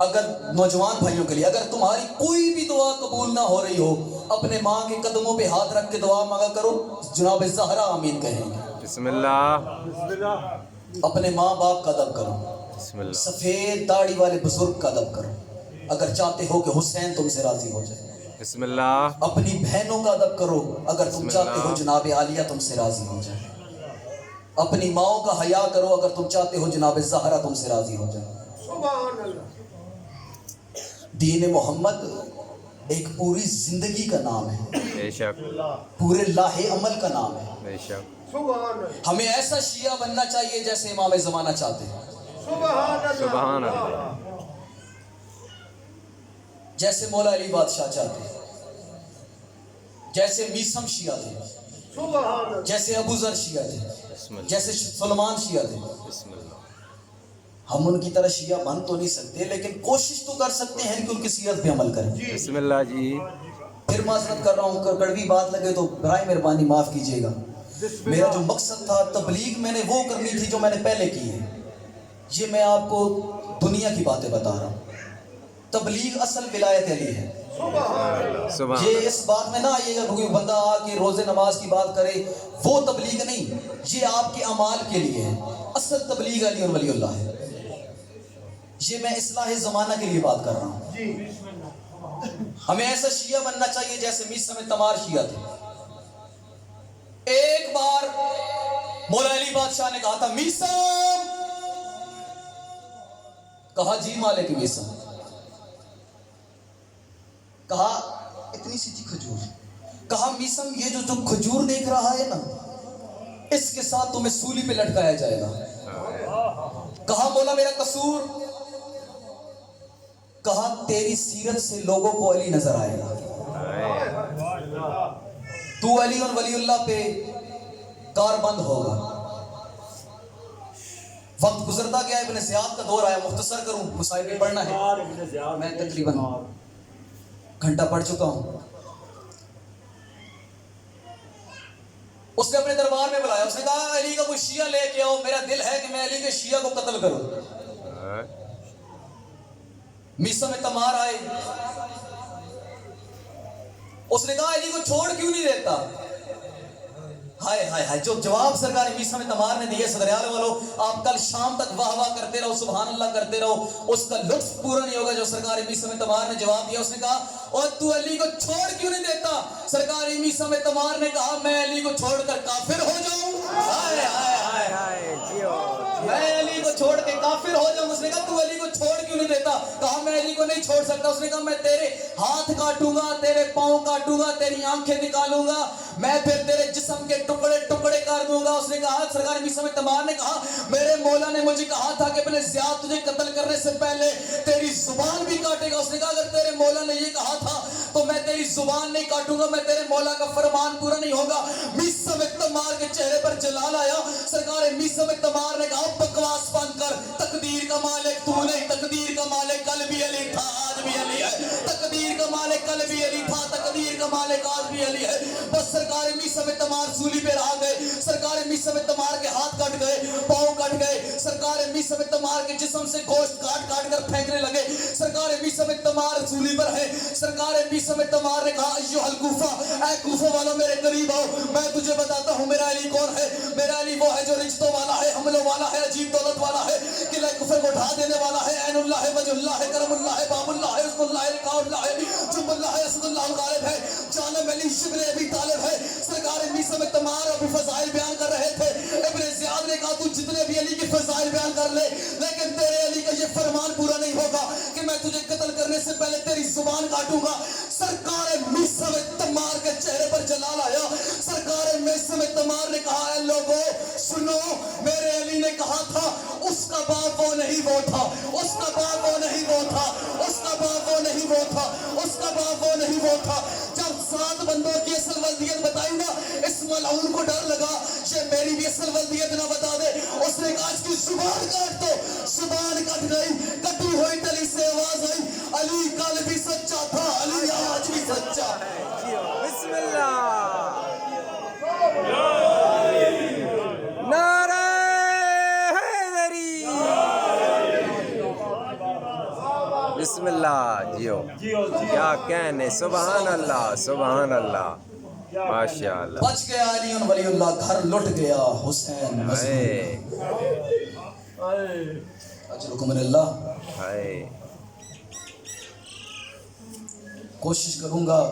اگر نوجوان بھائیوں کے لیے, اگر تمہاری کوئی بھی دعا قبول نہ ہو رہی ہو, اپنے ماں کے قدموں پہ ہاتھ رکھ کے دعا مانگا کرو, جناب زہرا آمین کہیں گے. بسم اللہ بسم اللہ. اپنے ماں باپ کا ادب کرو, بسم اللہ سفید داڑھی والے بزرگ کا ادب کرو, اگر چاہتے ہو کہ حسین تم سے راضی ہو جائے. بسم اللہ اپنی بہنوں کا ادب کرو, اگر تم بسم چاہتے اللہ. ہو جناب عالیہ تم سے راضی ہو جائے. اپنی ماؤں کا حیا کرو, اگر تم چاہتے ہو جناب زہرا تم سے راضی ہو جائے. سبحان اللہ. دین محمد ایک پوری زندگی کا نام ہے, بے شک پورے لاہ عمل کا نام ہے. بے شک سبحان اللہ. ہمیں ایسا شیعہ بننا چاہیے جیسے امام زمانہ چاہتے ہیں, سبحان اللہ. سبحان اللہ. جیسے مولا علی بادشاہ چاہتے ہیں, جیسے میسم شیعہ تھے, سبحان اللہ. جیسے ابو ذر شیعہ تھے, بسم اللہ جیسے سلمان شیعہ تھے. بسم اللہ ہم ان کی طرح شیعہ بن تو نہیں سکتے, لیکن کوشش تو کر سکتے ہیں کہ ان کی سیرت پہ عمل کریں. بسم اللہ جی پھر معذرت کر رہا ہوں, کڑوی بات لگے تو برائے مہربانی معاف کیجیے گا. میرا جو مقصد تھا تبلیغ میں نے وہ کرنی تھی جو میں نے پہلے کی ہے. یہ میں آپ کو دنیا کی باتیں بتا رہا ہوں. تبلیغ اصل ولایت علی ہے. سبحان یہ اس بات میں نہ آئیے گا کوئی بندہ آ کے روزے نماز کی بات کرے, وہ تبلیغ نہیں, یہ آپ کے اعمال کے لیے ہے. اصل تبلیغ علی اور ولی اللہ ہے. یہ میں اصلاح زمانہ کے لیے بات کر رہا ہوں. جی. ہمیں ایسا شیعہ بننا چاہیے جیسے میسم تمار شیعہ تھے. ایک بار مولا علی بادشاہ نے کہا تھا, میسم, کہا جی مالک میسم. کہا اتنی سی تھی کھجور. کہا میسم یہ جو کھجور دیکھ رہا ہے نا, اس کے ساتھ تمہیں سولی پہ لٹکایا جائے گا. کہا مولا میرا قصور. کہا تیری سیرت سے لوگوں کو علی نظر آئے گا, تو علی اور ولی اللہ پہ کار بند ہوگا. وقت گزرتا گیا, ابن زیاد کا دور آیا. مختصر کروں, مسائل میں پڑھنا ہے, میں تقریباً گھنٹہ پڑھ چکا ہوں. اس نے اپنے دربار میں بلایا, اس نے کہا علی کا کوئی شیعہ لے کے آؤ, میرا دل ہے کہ میں علی کے شیعہ کو قتل کروں. میسم تمار آئے, اس نے کہا علی کو چھوڑ کیوں نہیں دیتا. ہائے ہائے ہائے, جو جواب سرکار میسم تمار نے دیے صدریال والوں, آپ کل شام تک واہ واہ کرتے رہو, سبحان اللہ کرتے رہو, اس کا لطف پورا نہیں ہوگا جو سرکار میسم تمار نے جواب دیا. اس نے کہا اور تو علی کو چھوڑ کیوں نہیں دیتا. سرکار میسم تمار نے کہا میں علی کو چھوڑ کر کافر ہو جاؤں. ہائے ہائے ہائے, میں علی کو چھوڑ کے کافر ہو جاؤں. اس نے کہا تو علی کو چھوڑ کیوں نہیں دیتا. کہا میں علی کو نہیں چھوڑ سکتا. اس نے کہا میں تیرے ہاتھ کاٹوں گا, تیرے پاؤں کاٹوں گا, تیری آنکھیں نکالوں گا, میں پھر تیرے جسم کے ٹکڑے ٹکڑے کر دوں گا. اس نے کہا, سرکار میسم تمار نے کہا, میرے مولا نے مجھے کہا تھا کہ اپنے زیاد تجھے قتل کرنے سے پہلے تیری زبان بھی کاٹے گا. اس نے کہا اگر تیرے مولا نے یہ کہا تھا تو میں تیری زبان نہیں کاٹوں گا, میں تیرے مولا کا فرمان پورا نہیں ہوگا. میسم تمار کے چہرے پر جلال آیا. سرکار میسم تمار نے کہا, بکواس بند کر, تقدیر کا مالک تو نہیں, تقدیر کا مالک کل بھی علی تھا آج بھی علی ہے, تقدیر کا مالک کل بھی علی تھا, تقدیر کا مالک آج بھی علی ہے. بس سرکار میسم تمار سولی پہ رہ گئے. سرکار میسم تمار کے ہاتھ کٹ گئے, پاؤں کٹ گئے. سرکار میسم تمار کے جسم سے گوشت کاٹ کاٹ کر پھینکنے لگے. سرکار میسم تمار سولی پر ہے. سرکار میسم تمار نے کہا, ایھا الکوفہ, اے کوفہ والوں میرے قریب آؤ, میں تجھے بتاتا ہوں میرا علی کون ہے. میرا علی وہ ہے جو رشتوں والا ہے, حملوں والا ہے, عجیب دولت والا ہے, قلعہ کفر کو ڈھا دینے والا ہے. عین اللہ ہے, وجہ اللہ ہے, کرم اللہ ہے, باب اللہ ہے, رزق اللہ ہے, لقاء اللہ ہے, جنب اللہ ہے, اسد اللہ غالب ہے, جانب علی شبر ابی طالب ہے. سرکار میسم تمار ابھی فضائل بیان کر رہے تھے. ابن زیاد نے کہا, تو جتنے بھی علی کی فضائل بیان کر لے, لیکن تیرے علی کا یہ فرمان پورا نہیں ہوگا کہ میں تجھے قتل کرنے سے پہلے تیری زبان کاٹوں گا. سرکار میسم تمار کے چہرے پر جلال آیا. سرکار میسم تمار نے کہا, اے لوگو سنو, میرے علی نے کہا تھا اس کا باپ وہ نہیں وہ تھا, اس کا باپ وہ نہیں وہ تھا, اس کا باپ وہ نہیں وہ تھا, اس کا باپ وہ نہیں وہ تھا. جب 7 بندوں کی اصل ولدیت بتائی نا, اس ملعون کو ڈر لگا یہ میری بھی اصل ولدیت نہ بتا دے. اس نے کہا اس کی زبان کاٹ دو. زبان کٹ گئی, کٹی ہوئی تلی سے آواز آئی, علی کل بھی سچا تھا, علی آج بھی سچا ہے. بسم اللہ. نعرہ حیدری. بسم اللہ. جیو کیا کہنے, سبحان اللہ, سبحان اللہ, ماشاء اللہ. بچ گیا علی ولی اللہ, گھر لٹ گیا حسین ہائے اجرکم من اللہ. ہائے. کوشش کروں گا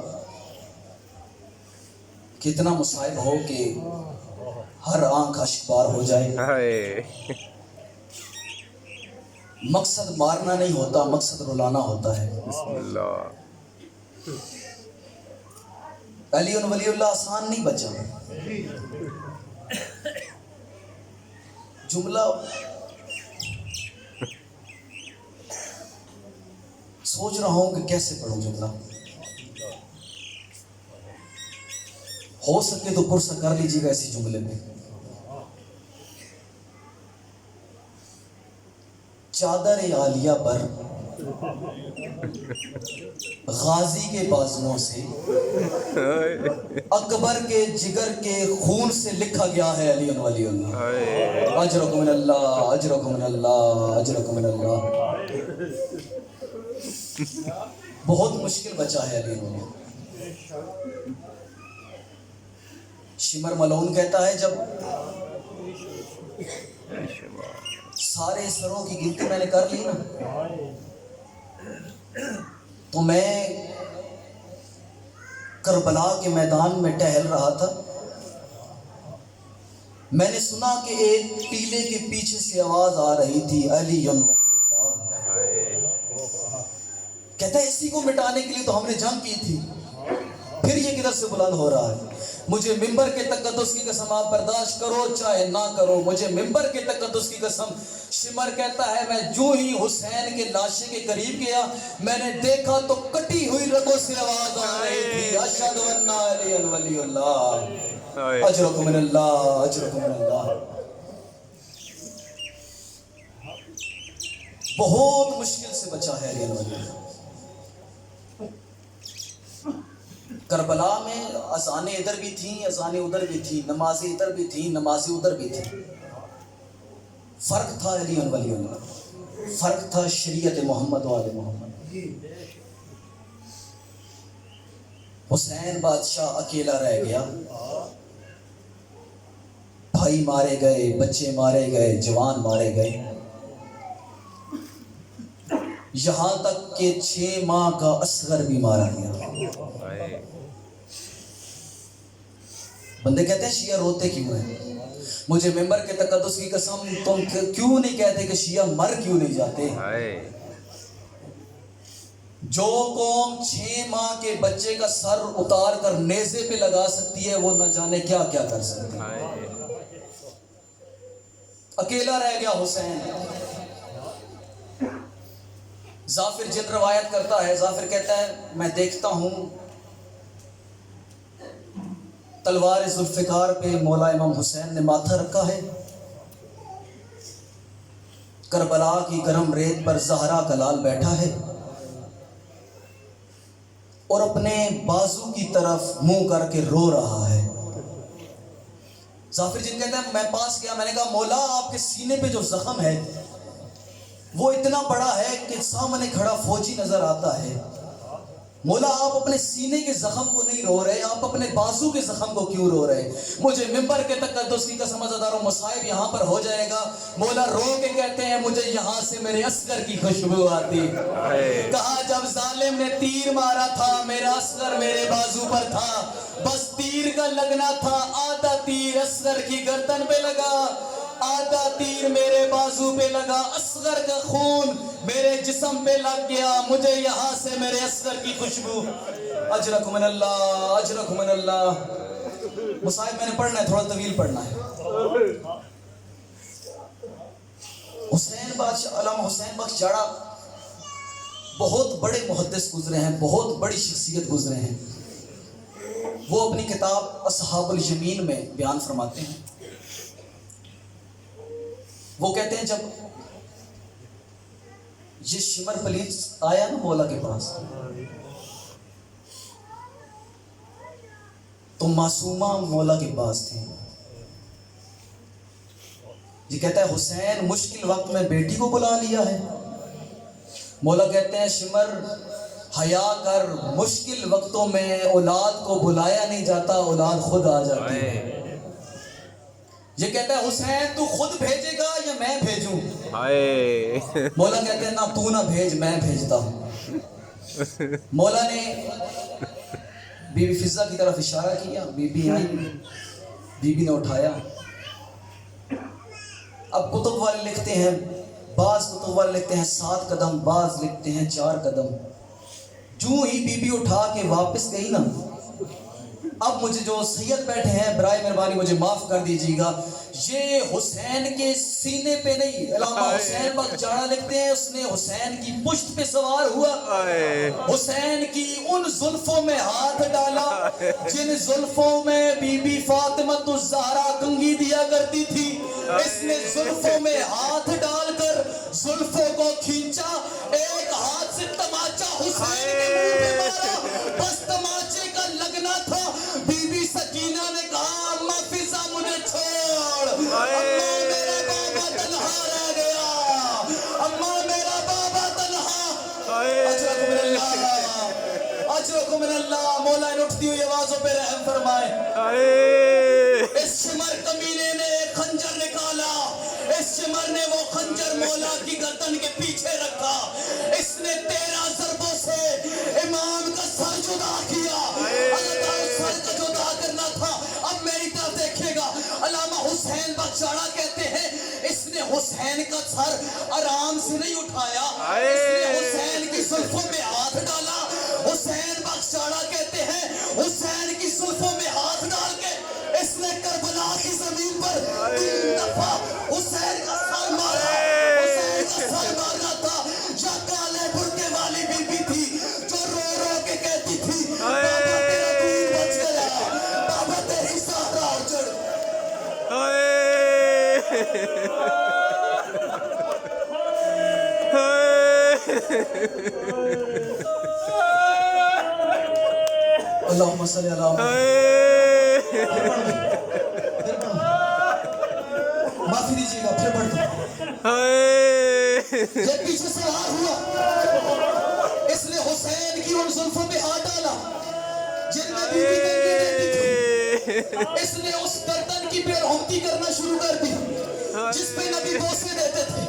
کہ اتنا مصائب ہو کہ ہر آنکھ اشکبار ہو جائے. ہائے. مقصد مارنا نہیں ہوتا, مقصد رلانا ہوتا ہے. بسم اللہ. علی ولی اللہ آسان نہیں بچا. جملہ سوچ رہا ہوں کہ کیسے پڑھوں جملہ. ہو سکے تو پرسہ کر لیجیے گا اسی جملے میں. چادر عالیہ پر غازی کے بازوؤں سے اکبر کے جگر کے خون سے لکھا گیا ہے علی ولی اللہ. اجرکم من اللہ, اجرکم من اللہ, اجرکم من اللہ. بہت مشکل بچا ہے علی ولی. شمر ملعون کہتا ہے, جب سارے سروں کی گنتی میں نے کر لی نا, تو میں کربلا کے میدان میں ٹہل رہا تھا. میں نے سنا کہ ایک ٹیلے کے پیچھے سے آواز آ رہی تھی, علی ولی اللہ. کہتا ہے اسی کو مٹانے کے لیے تو ہم نے جنگ کی تھی, پھر یہ کدھر سے بلند ہو رہا ہے. مجھے ممبر کے تقدس کی قسم, آپ برداشت کرو چاہے نہ کرو, مجھے ممبر کے تقدس کی قسم. شمر کہتا ہے, میں جو ہی حسین کے لاشے کے قریب گیا, میں نے دیکھا تو کٹی ہوئی رگوں سے آواز آ رہی تھی, اشہد ان علی ولی اللہ. اجرکم من اللہ, اجرکم من اللہ. بہت مشکل سے بچا ہے علی ولی اللہ. کربلا میں اذانیں ادھر بھی تھیں, اذانیں ادھر بھی تھیں, نمازیں ادھر بھی تھیں, نمازیں ادھر بھی تھیں. فرق تھا علی ولی اللہ, فرق تھا شریعت محمد و آل محمد. حسین بادشاہ اکیلا رہ گیا, بھائی مارے گئے, بچے مارے گئے, جوان مارے گئے, یہاں تک کہ 6 ماہ کا اصغر بھی مارا گیا. بندے کہتے ہیں شیعہ روتے کیوں ہیں؟ مجھے ممبر کے تقدس کی قسم, تم کیوں نہیں کہتے کہ شیعہ مر کیوں نہیں جاتے؟ جو قوم 6 ماہ کے بچے کا سر اتار کر نیزے پہ لگا سکتی ہے وہ نہ جانے کیا کیا کر سکتی ہے. ہائے اکیلا رہ گیا حسین. ظافر جن روایت کرتا ہے، ظافر کہتا ہے میں دیکھتا ہوں تلوار ذوالفقار پہ مولا امام حسین نے ماتھا رکھا ہے، کربلا کی گرم ریت پر زہرا کا لال بیٹھا ہے اور اپنے بازو کی طرف منہ کر کے رو رہا ہے. ظافر جن کہتا ہے میں پاس گیا، میں نے کہا مولا آپ کے سینے پہ جو زخم ہے وہ اتنا بڑا ہے کہ سامنے کھڑا فوجی نظر آتا ہے. مولا آپ اپنے سینے کے زخم کو نہیں رو رہے، آپ اپنے بازو کے زخم کو کیوں رو رہے؟ مجھے ممبر کے تقدس کی قسم عزاداروں مصائب یہاں پر ہو جائے گا. مولا رو کے کہتے ہیں مجھے یہاں سے میرے اصغر کی خوشبو آتی. کہا جب ظالم نے تیر مارا تھا میرا اصغر میرے بازو پر تھا، بس تیر کا لگنا تھا، آدھا تیر اصغر کی گردن پہ لگا، آدھا تیر میرے بازو پہ لگا، اصغر کا خون میرے جسم پہ لگ گیا، مجھے یہاں سے میرے اصغر کی خوشبو. اجرکم من اللہ، اجرکم من اللہ. مصائب میں نے پڑھنا ہے، تھوڑا طویل پڑھنا ہے. حسین بادشاہ علامہ حسین بخش جاڑا بہت بڑے محدث گزرے ہیں، بہت بڑی شخصیت گزرے ہیں. وہ اپنی کتاب اصحاب الیمین میں بیان فرماتے ہیں. وہ کہتے ہیں جب یہ شمر پلیت آیا نا مولا کے پاس تو معصومہ مولا کے پاس تھی. یہ کہتا ہے حسین مشکل وقت میں بیٹی کو بلا لیا ہے. مولا کہتے ہیں شمر حیا کر، مشکل وقتوں میں اولاد کو بلایا نہیں جاتا، اولاد خود آ جاتی ہے. یہ کہتا ہے حسین تو خود بھیجے گا یا میں بھیجوں؟ ہائے مولا کہتے ہیں نہ تو نہ بھیج، میں بھیجتا ہوں. مولا نے بی بی فضہ کی طرف اشارہ کیا، بی بی آئی، بی بی نے اٹھایا. اب کتب والے لکھتے ہیں، بعض کتب والے لکھتے ہیں 7 قدم، بعض لکھتے ہیں 4 قدم. جو ہی بی بی اٹھا کے واپس گئی نا، اب مجھے جو سید بیٹھے ہیں برائے مہربانی مجھے معاف کر دیجیے گا، یہ حسین کے سینے پہ نہیں، علامہ حسین بخش جاڑا لکھتے ہیں اس نے حسین کی پشت پہ سوار ہوا، حسین کی ان زلفوں میں ہاتھ ڈالا جن زلفوں میں بی بی فاطمہ الزہرا کنگھی دیا کرتی تھی. اس نے زلفوں میں ہاتھ ڈال کر زلفوں کو کھینچا، ایک ہاتھ سے تماچا حسین کے منہ پہ مارا، بس تماچے کا لگنا تھا. بی بی سکینہ نے کہا اماں فضہ مجھے چھوڑ، اماں میرا بابا تنہا رہ گیا، اماں میرا بابا تنہا. اجرکم من اللہ، اجرکم من اللہ. مولا ان اٹھتی ہوئی آوازوں پہ رحم فرمائے. اس شمر کمینے نے ایک خنجر نکالا، اس شمر نے وہ خنجر مولا کی گردن کے پیچھے رکھا، اس نے 13 ضربوں سے امام کا سر جدا کیا. اللہ تعالیٰ سر کا جدا کرنا تھا. اب میری طرف دیکھے گا، علامہ حسین بخش جاڑا کہتے ہیں اس نے حسین کا سر آرام سے نہیں اٹھایا، اس نے حسین کی زلفوں میں ہاتھ ڈالا. حسین بخش جاڑا کہتے ہیں حسین کی زلفوں میں ہاتھ ڈال کے اس نے کربلا کی زمین پر 3 دفعہ حسین کا سر مارا. حسین کا سر مارا تھا. یا کالے برقع والی بی بی تھی جو رو رو کے کہتی تھی بابا تیرا دین بچ گیا، بابا تیری سہرا اجڑ. اللہم صلی اللہ معافی دیجیے گا، پھر پڑھ دوں. جب پیچھے سوار ہوا اس نے حسین کی ان زلفوں پہ ہاتھ ڈالا جن میں بی بی کنگھی دیتی تھی. اس نے اس گردن کی بےرحمتی کرنا شروع کر دی جس پہ نبی بوسے دیتے تھے.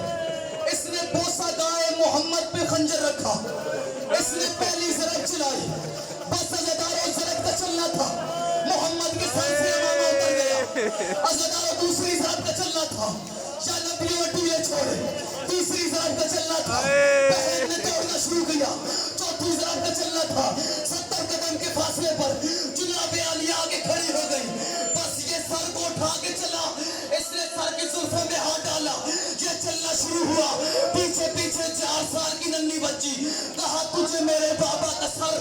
اس نے بوسہ گائے محمد پہ خنجر رکھا. اس نے پہلی ضرب چلائی، بس عزاداروں ضرب کا چلنا تھا، محمد کے سر سے امامہ اتر گیا. عزاداروں دوسری ضرب کا چلنا تھا، یا نبی وٹو یہ چھوڑے. تیسری ضرب کا چلنا تھا، بہن نے دوڑنا شروع کیا. ساتھی ذرا کا چلنا تھا 70 قدم کے فاصلے پر جناب عالیہ آگے کھڑی ہو گئی بس یہ سر کو اٹھا کے چلا اس نے سر کی زلفوں میں ہاتھ ڈالا یہ چلنا شروع ہوا پیچھے پیچھے 4 سال کی ننھی بچی کہا تجھے میرے بابا کا سر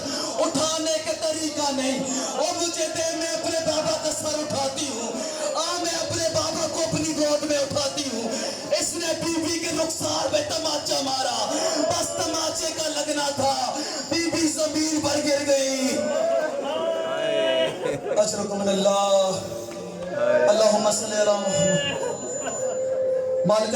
اٹھانے کا طریقہ نہیں اور مجھے دے میں اپنے بابا کا سر اٹھاتی ہوں میں اپنے بابا کو اپنی گود میں اٹھاتی ہوں اس نے بی بی کے رخسار میں تماچا مارا بس تماچے کا لگنا تھا بی بی زمین پر گر گئی اشرکم من اللہ اللہم صلی علی محمد مالک